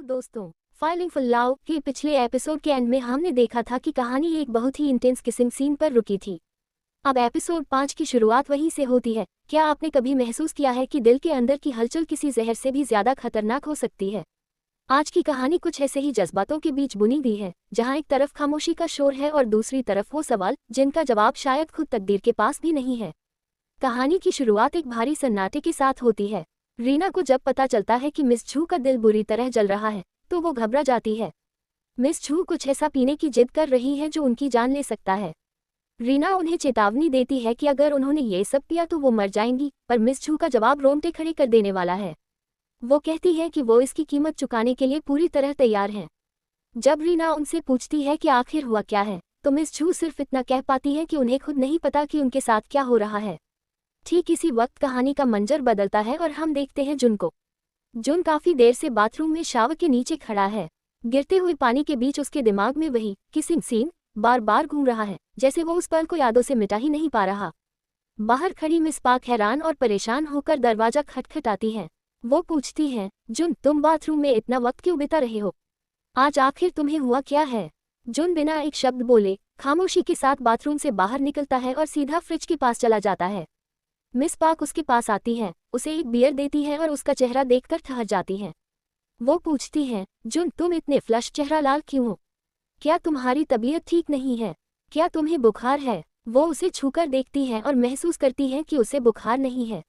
दोस्तों, filing for love के पिछले एपिसोड के एंड में हमने देखा था कि कहानी एक बहुत ही इंटेंस किसिंग सीन पर रुकी थी। अब एपिसोड 5 की शुरुआत वहीं से होती है। क्या आपने कभी महसूस किया है कि दिल के अंदर की हलचल किसी जहर से भी ज्यादा खतरनाक हो सकती है? आज की कहानी कुछ ऐसे ही जज्बातों के बीच बुनी गई है, जहां एक तरफ खामोशी का शोर है और दूसरी तरफ वो सवाल जिनका जवाब शायद खुद तकदीर के पास भी नहीं है। कहानी की शुरुआत एक भारी सन्नाटे के साथ होती है। रीना को जब पता चलता है कि मिस झू का दिल बुरी तरह जल रहा है तो वो घबरा जाती है। मिस झू कुछ ऐसा पीने की जिद कर रही है जो उनकी जान ले सकता है। रीना उन्हें चेतावनी देती है कि अगर उन्होंने ये सब पिया तो वो मर जाएंगी, पर मिस झू का जवाब रोंगटे खड़े कर देने वाला है। वो कहती है कि वो इसकी कीमत चुकाने के लिए पूरी तरह तैयार हैं। जब रीना उनसे पूछती है कि आखिर हुआ क्या है, तो मिस झू सिर्फ इतना कह पाती है कि उन्हें खुद नहीं पता कि उनके साथ क्या हो रहा है। ठीक इसी वक्त कहानी का मंजर बदलता है और हम देखते हैं जुन को। जुन काफी देर से बाथरूम में शावर के नीचे खड़ा है। गिरते हुए पानी के बीच उसके दिमाग में वही किसिंग सीन बार बार घूम रहा है, जैसे वो उस पल को यादों से मिटा ही नहीं पा रहा। बाहर खड़ी मिस पाक हैरान और परेशान होकर दरवाजा खटखटाती है। वो पूछती है, जुन तुम बाथरूम में इतना वक्त क्यों बिता रहे हो? आज आखिर तुम्हें हुआ क्या है? जुन बिना एक शब्द बोले खामोशी के साथ बाथरूम से बाहर निकलता है और सीधा फ्रिज के पास चला जाता है। मिस पाक उसके पास आती है, उसे एक बियर देती है और उसका चेहरा देखकर ठहर जाती है। वो पूछती है, जुन तुम इतने फ्लश चेहरा लाल क्यों हो? क्या तुम्हारी तबीयत ठीक नहीं है? क्या तुम्हें बुखार है? वो उसे छूकर देखती है और महसूस करती है कि उसे बुखार नहीं है।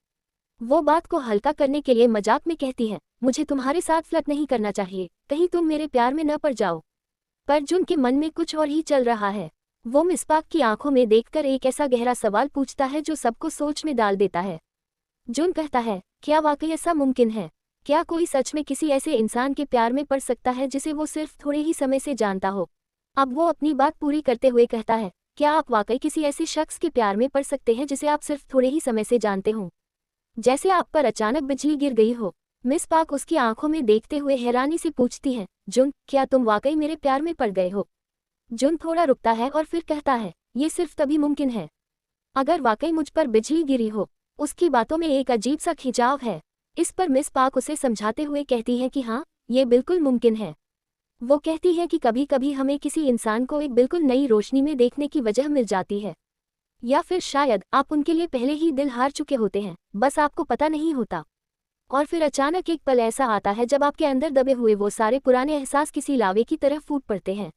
वो बात को हल्का करने के लिए मजाक में कहती है, मुझे तुम्हारे साथ फ्लर्ट नहीं करना चाहिए, कहीं तुम मेरे प्यार में न पड़ जाओ। पर जुन के मन में कुछ और ही चल रहा है। वो मिस पाक की आंखों में देखकर एक ऐसा गहरा सवाल पूछता है जो सबको सोच में डाल देता है। जुन कहता है, क्या वाकई ऐसा मुमकिन है? क्या कोई सच में किसी ऐसे इंसान के प्यार में पड़ सकता है जिसे वो सिर्फ थोड़े ही समय से जानता हो? अब वो अपनी बात पूरी करते हुए कहता है, क्या आप वाकई किसी ऐसे शख्स के प्यार में पड़ सकते हैं जिसे आप सिर्फ थोड़े ही समय से जानते हो? जैसे आप पर अचानक बिजली गिर गई हो। मिस पाक उसकी आंखों में देखते हुए हैरानी से पूछती है, जुन क्या तुम वाकई मेरे प्यार में पड़ गए हो? जुन थोड़ा रुकता है और फिर कहता है, ये सिर्फ तभी मुमकिन है अगर वाकई मुझ पर बिजली गिरी हो। उसकी बातों में एक अजीब सा खिंचाव है। इस पर मिस पाक उसे समझाते हुए कहती है कि हाँ, ये बिल्कुल मुमकिन है। वो कहती है कि कभी कभी हमें किसी इंसान को एक बिल्कुल नई रोशनी में देखने की वजह मिल जाती है, या फिर शायद आप उनके लिए पहले ही दिल हार चुके होते हैं, बस आपको पता नहीं होता। और फिर अचानक एक पल ऐसा आता है जब आपके अंदर दबे हुए वो सारे पुराने एहसास किसी लावे की तरह फूट पड़ते हैं।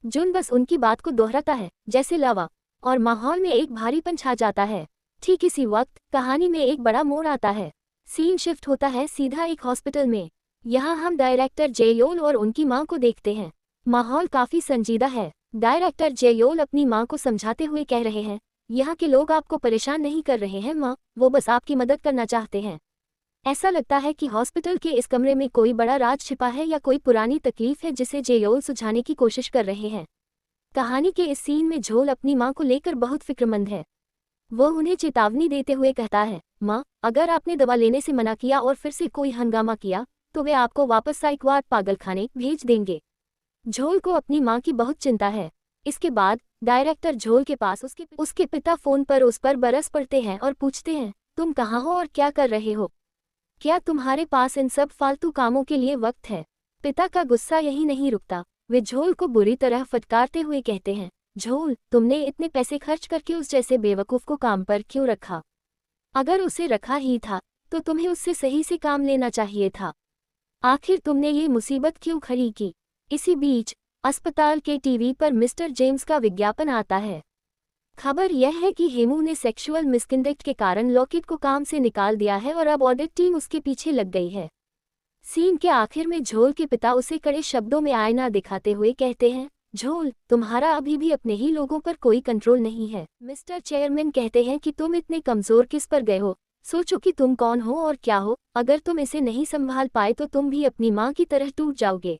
जुन बस उनकी बात को दोहराता है जैसे लावा, और माहौल में एक भारीपन छा जाता है। ठीक इसी वक्त कहानी में एक बड़ा मोड़ आता है। सीन शिफ्ट होता है सीधा एक हॉस्पिटल में। यहाँ हम डायरेक्टर जेयोल और उनकी मां को देखते हैं। माहौल काफी संजीदा है। डायरेक्टर जेयोल अपनी मां को समझाते हुए कह रहे हैं, यहाँ के लोग आपको परेशान नहीं कर रहे हैं मां, वो बस आपकी मदद करना चाहते हैं। ऐसा लगता है कि हॉस्पिटल के इस कमरे में कोई बड़ा राज छिपा है या कोई पुरानी तकलीफ है जिसे जेयोल सुझाने की कोशिश कर रहे हैं। कहानी के इस सीन में झोल अपनी मां को लेकर बहुत फिक्रमंद है। वो उन्हें चेतावनी देते हुए कहता है, मां, अगर आपने दवा लेने से मना किया और फिर से कोई हंगामा किया तो वे आपको वापस साइकवार्ड पागलखाने भेज देंगे। झोल को अपनी मां की बहुत चिंता है। इसके बाद डायरेक्टर झोल के पास उसके पिता फोन पर उस पर बरस पड़ते हैं और पूछते हैं, तुम कहाँ हो और क्या कर रहे हो? क्या तुम्हारे पास इन सब फालतू कामों के लिए वक्त है? पिता का गुस्सा यही नहीं रुकता। वे झोल को बुरी तरह फटकारते हुए कहते हैं, झोल, तुमने इतने पैसे खर्च करके उस जैसे बेवकूफ को काम पर क्यों रखा? अगर उसे रखा ही था तो तुम्हें उससे सही से काम लेना चाहिए था। आखिर तुमने ये मुसीबत क्यों खड़ी की? इसी बीच अस्पताल के टीवी पर मिस्टर जेम्स का विज्ञापन आता है। खबर यह है कि हेमू ने सेक्सुअल मिसकंडक्ट के कारण लॉकेट को काम से निकाल दिया है और अब ऑडिट टीम उसके पीछे लग गई है। सीन के आखिर में झोल के पिता उसे कड़े शब्दों में आईना दिखाते हुए कहते हैं, झोल, तुम्हारा अभी भी अपने ही लोगों पर कोई कंट्रोल नहीं है। मिस्टर चेयरमैन कहते हैं कि तुम इतने कमजोर किस पर गए हो? सोचो कि तुम कौन हो और क्या हो। अगर तुम इसे नहीं संभाल पाए तो तुम भी अपनी माँ की तरह टूट जाओगे।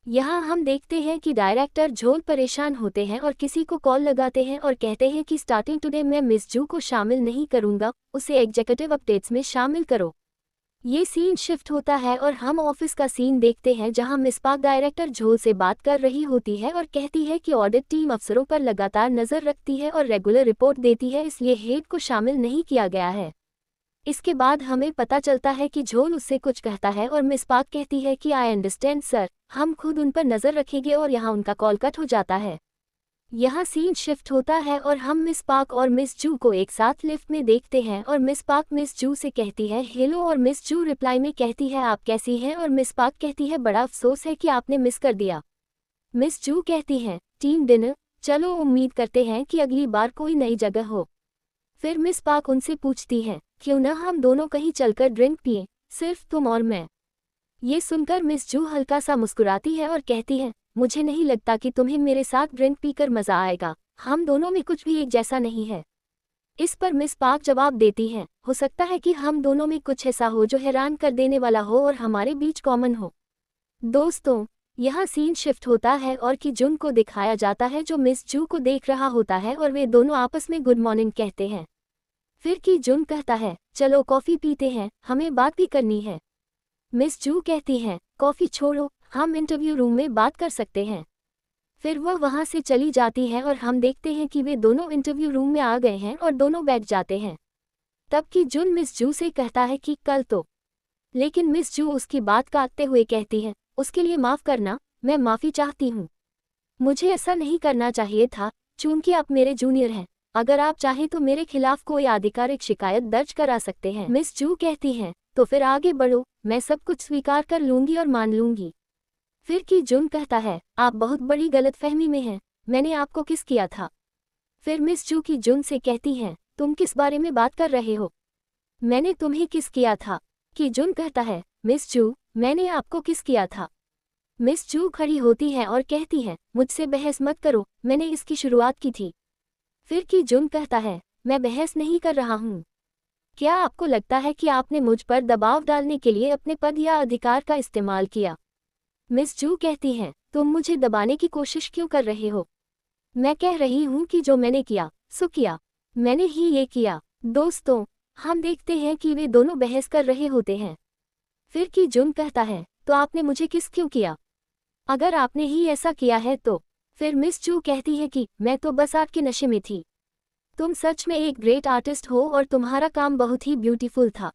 यहाँ हम देखते हैं कि डायरेक्टर झोल परेशान होते हैं और किसी को कॉल लगाते हैं और कहते हैं कि स्टार्टिंग टुडे मैं मिस जू को शामिल नहीं करूंगा, उसे एग्जीक्यूटिव अपडेट्स में शामिल करो। ये सीन शिफ्ट होता है और हम ऑफिस का सीन देखते हैं जहां मिस पाक डायरेक्टर झोल से बात कर रही होती है और कहती है कि ऑडिट टीम अफसरों पर लगातार नजर रखती है और रेगुलर रिपोर्ट देती है, इसलिए हेड को शामिल नहीं किया गया है। इसके बाद हमें पता चलता है कि जोल उससे कुछ कहता है और मिस पार्क कहती है कि आई अंडरस्टैंड सर, हम खुद उन पर नज़र रखेंगे और यहाँ उनका कॉल कट हो जाता है। यहाँ सीन शिफ्ट होता है और हम मिस पार्क और मिस जू को एक साथ लिफ्ट में देखते हैं और मिस पार्क मिस जू से कहती है हेलो और मिस जू रिप्लाई में कहती है आप कैसी हैं और मिस पार्क कहती है बड़ा अफसोस है कि आपने मिस कर दिया। मिस जू कहती है टीम डिनर, चलो उम्मीद करते हैं कि अगली बार कोई नई जगह हो। फिर मिस पार्क उनसे पूछती है क्यों न हम दोनों कहीं चलकर ड्रिंक पिए, सिर्फ तुम और मैं। ये सुनकर मिस जू हल्का सा मुस्कुराती है और कहती है मुझे नहीं लगता कि तुम्हें मेरे साथ ड्रिंक पीकर मजा आएगा, हम दोनों में कुछ भी एक जैसा नहीं है। इस पर मिस पार्क जवाब देती है हो सकता है कि हम दोनों में कुछ ऐसा हो जो हैरान कर देने वाला हो और हमारे बीच कॉमन हो। दोस्तों, यहाँ सीन शिफ्ट होता है और कि जुन को दिखाया जाता है जो मिस जू को देख रहा होता है और वे दोनों आपस में गुड मॉर्निंग कहते हैं। फिर कि जुन कहता है चलो कॉफ़ी पीते हैं, हमें बात भी करनी है। मिस जू कहती है कॉफ़ी छोड़ो, हम इंटरव्यू रूम में बात कर सकते हैं। फिर वह वहाँ से चली जाती है और हम देखते हैं कि वे दोनों इंटरव्यू रूम में आ गए हैं और दोनों बैठ जाते हैं। तब कि जुन मिस जू से कहता है कि कल तो, लेकिन मिस जू उसकी बात काटते हुए कहती है उसके लिए माफ़ करना, मैं माफ़ी चाहती हूँ, मुझे ऐसा नहीं करना चाहिए था, चूंकि आप मेरे जूनियर हैं, अगर आप चाहें तो मेरे खिलाफ कोई आधिकारिक शिकायत दर्ज करा सकते हैं। मिस जू कहती हैं तो फिर आगे बढ़ो, मैं सब कुछ स्वीकार कर लूँगी और मान लूँगी। फिर कि जुन कहता है आप बहुत बड़ी गलतफहमी में हैं, मैंने आपको किस किया था। फिर मिस जू की जुन से कहती हैं तुम किस बारे में बात कर रहे हो, मैंने तुम्हें किस किया था। कि जुन कहता है मिस जू, मैंने आपको किस किया था। मिस जू खड़ी होती है और कहती है मुझसे बहस मत करो, मैंने इसकी शुरुआत की थी। फिर कि जुन कहता है मैं बहस नहीं कर रहा हूँ, क्या आपको लगता है कि आपने मुझ पर दबाव डालने के लिए अपने पद या अधिकार का इस्तेमाल किया। मिस जू कहती हैं तुम मुझे दबाने की कोशिश क्यों कर रहे हो, मैं कह रही हूँ कि जो मैंने किया सो किया, मैंने ही ये किया। दोस्तों, हम देखते हैं कि वे दोनों बहस कर रहे होते हैं। फिर कि जुन कहता है तो आपने मुझे किस क्यों किया, अगर आपने ही ऐसा किया है तो। फिर मिस जू कहती है कि मैं तो बस आपके नशे में थी, तुम सच में एक ग्रेट आर्टिस्ट हो और तुम्हारा काम बहुत ही ब्यूटीफुल था,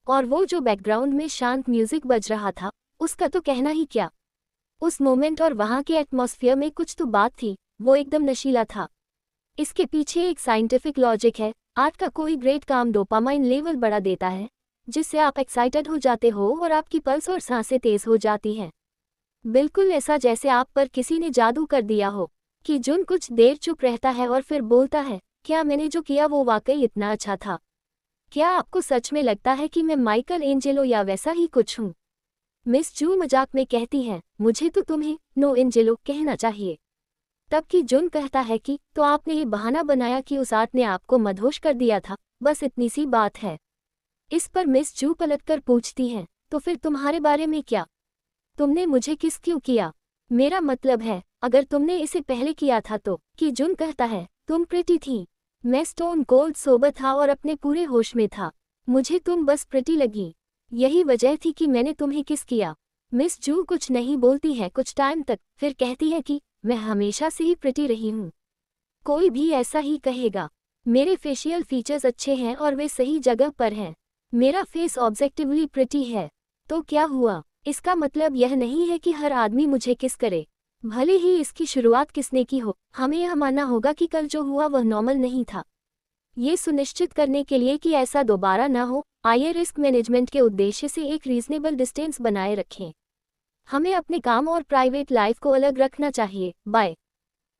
और वो जो बैकग्राउंड में शांत म्यूजिक बज रहा था उसका तो कहना ही क्या। उस मोमेंट और वहाँ के एटमॉस्फेयर में कुछ तो बात थी, वो एकदम नशीला था। इसके पीछे एक साइंटिफिक लॉजिक है, आर्ट का कोई ग्रेट काम डोपामाइन लेवल बढ़ा देता है, जिससे आप एक्साइटेड हो जाते हो और आपकी पल्स और सांसें तेज हो जाती हैं, बिल्कुल ऐसा जैसे आप पर किसी ने जादू कर दिया हो। कि जुन कुछ देर चुप रहता है और फिर बोलता है क्या मैंने जो किया वो वाकई इतना अच्छा था, क्या आपको सच में लगता है कि मैं माइकल एंजेलो या वैसा ही कुछ हूँ। मिस जू मजाक में कहती है मुझे तो तुम्हें नो एंजेलो कहना चाहिए। तब कि जुन कहता है कि तो आपने ये बहाना बनाया कि उस आर्ट ने आपको मदहोश कर दिया था, बस इतनी सी बात है। इस पर मिस जू पलटकर पूछती हैं तो फिर तुम्हारे बारे में क्या, तुमने मुझे किस क्यों किया, मेरा मतलब है अगर तुमने इसे पहले किया था तो। कि जुन कहता है तुम प्रिटी थी, मैं स्टोन कोल्ड सोबर था और अपने पूरे होश में था, मुझे तुम बस प्रिटी लगी, यही वजह थी कि मैंने तुम्हें किस किया। मिस जू कुछ नहीं बोलती है कुछ टाइम तक, फिर कहती है कि मैं हमेशा से ही प्रिटी रही हूँ, कोई भी ऐसा ही कहेगा, मेरे फेशियल फीचर्स अच्छे हैं और वे सही जगह पर हैं, मेरा फेस ऑब्जेक्टिवली प्रिटी है। तो क्या हुआ, इसका मतलब यह नहीं है कि हर आदमी मुझे किस करे, भले ही इसकी शुरुआत किसने की हो, हमें यह मानना होगा कि कल जो हुआ वह नॉर्मल नहीं था। ये सुनिश्चित करने के लिए कि ऐसा दोबारा न हो, आइए रिस्क मैनेजमेंट के उद्देश्य से एक रीजनेबल डिस्टेंस बनाए रखें। हमें अपने काम और प्राइवेट लाइफ को अलग रखना चाहिए, बाय।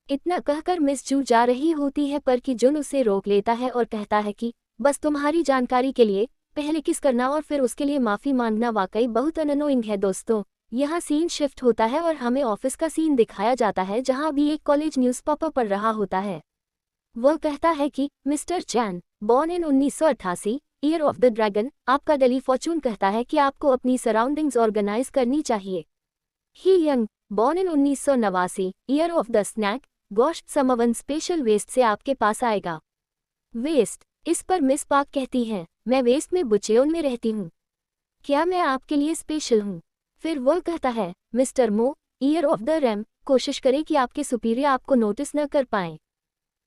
इतना कहकर मिस जू जा रही होती है पर कि जुन उसे रोक लेता है और कहता है कि बस तुम्हारी जानकारी के लिए, पहले किस करना और फिर उसके लिए माफ़ी मांगना वाकई बहुत अननोइंग है। दोस्तों, यहाँ सीन शिफ्ट होता है और हमें ऑफिस का सीन दिखाया जाता है जहाँ भी एक कॉलेज न्यूज़पेपर पढ़ रहा होता है। वह कहता है कि mister Chan, born in 1988, year of the dragon, आपका डेली फॉर्चून कहता है कि आपको अपनी सराउंडिंग्स ऑर्गेनाइज करनी चाहिए। He young, born in 1989, year of the snake, ghost someone special west से आपके पास आएगा। वेस्ट, इस पर मिस पार्क कहती हैं मैं वेस्ट में बुचेओन में रहती हूँ, क्या मैं आपके लिए स्पेशल हूँ। फिर वह कहता है मिस्टर मो, ईयर ऑफ द रैम, कोशिश करें कि आपके सुपीरियर आपको नोटिस न कर पाएं।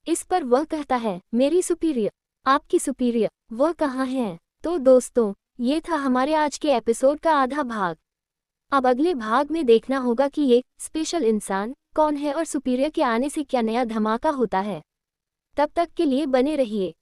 इस पर वह कहता है मेरी सुपीरियर, आपकी सुपीरियर, वह कहाँ है। तो दोस्तों, ये था हमारे आज के एपिसोड का आधा भाग। अब अगले भाग में देखना होगा कि ये स्पेशल इंसान कौन है और सुपीरियर के आने से क्या नया धमाका होता है। तब तक के लिए बने रहिए।